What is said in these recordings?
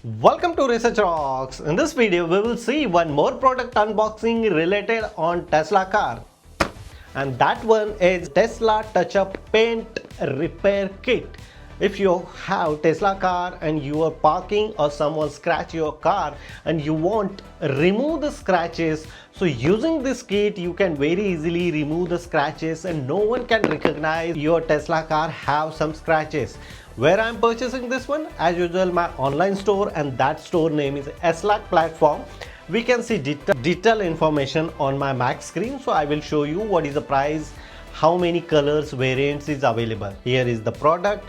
Welcome to Research Rocks. In this video, we will see one more product unboxing related on Tesla car. And that one is Tesla Touch-Up Paint Repair Kit. If you have Tesla car and you are parking or someone scratch your car and you want remove the scratches, so using this kit you can very easily remove the scratches and no one can recognize your Tesla car have some scratches. Where I am purchasing this one? As usual, my online store, and that store name is Eslac platform. We can see detail information on my Mac screen, so I will show you what is the price, how many colors variants is available. Here is the product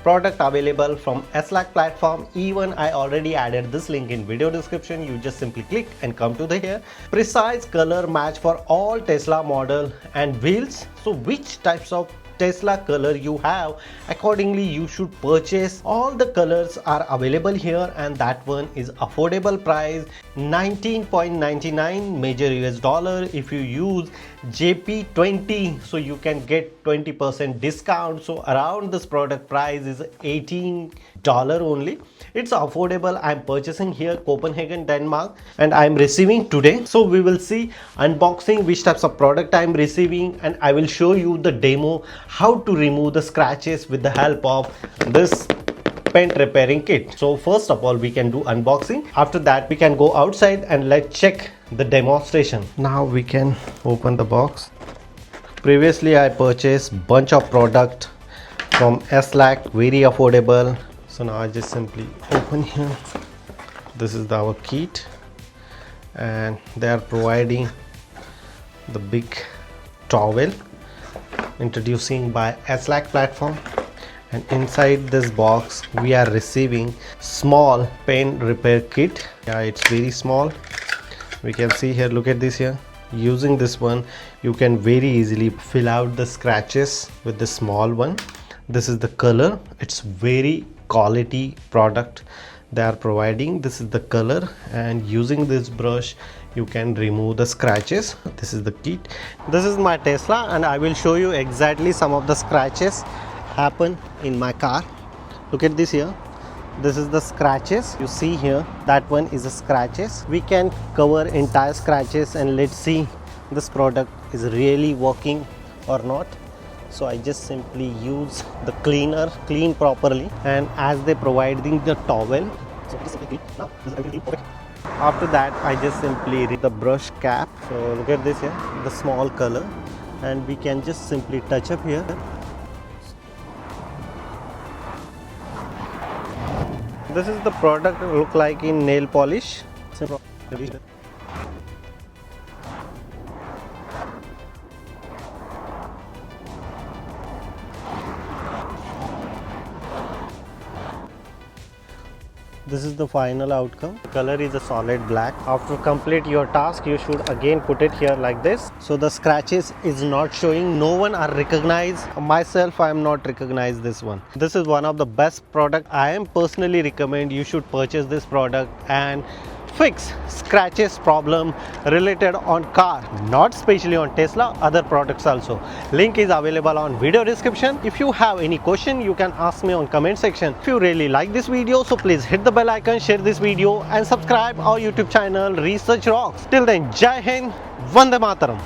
available from Eslac platform. Even I already added this link in video description. You just simply click and come to the here. Precise color match for all Tesla model and wheels. So which types of Tesla color you have, accordingly you should purchase. All the colors are available here, and that one is affordable price, 19.99 major US dollar. If you use JP20, so you can get 20% discount. So around this product price is $18 only. It's affordable. I'm purchasing here Copenhagen, Denmark, and I'm receiving today. So we will see unboxing which types of product I'm receiving, and I will show you the demo how to remove the scratches with the help of this paint repairing kit. So first of all, we can do unboxing. After that, we can go outside and let's check the demonstration. Now we can open the box. Previously I purchased bunch of product from Eslac, very affordable. So now I just simply open here. This is our kit, and they are providing the big towel introducing by Eslac platform, and inside this box we are receiving small paint repair kit. Yeah, it's very small. We can see here, look at this here. Using this one you can very easily fill out the scratches with the small one. This is the color. It's very quality product they are providing. This is the color, and using this brush you can remove the scratches. This is the kit. This is my Tesla, and I will show you exactly some of the scratches happen in my car. Look at this here. This is the scratches you see here. That one is the scratches. We can cover entire scratches, and let's see this product is really working or not. So I just simply use the cleaner, clean properly, and as they providing the towel, so just simply clean. Now this is everything perfect. After that I just simply remove the brush cap. So look at this here, the small color, and we can just simply touch up here. This is the product look like in nail polish. This is the final outcome. The color is a solid black. After complete your task, you should again put it here like this. So the scratches is not showing. No one are recognized. Myself, I am not recognized this one. This is one of the best product. I am personally recommend you should purchase this product and fix scratches problem related on car, not especially on Tesla, other products also. Link is available on video description. If you have any question, you can ask me on comment section. If you really like this video, so please hit the bell icon, share this video, and subscribe our YouTube channel Research Rocks. Till then, Jai Hind, Vande Mataram.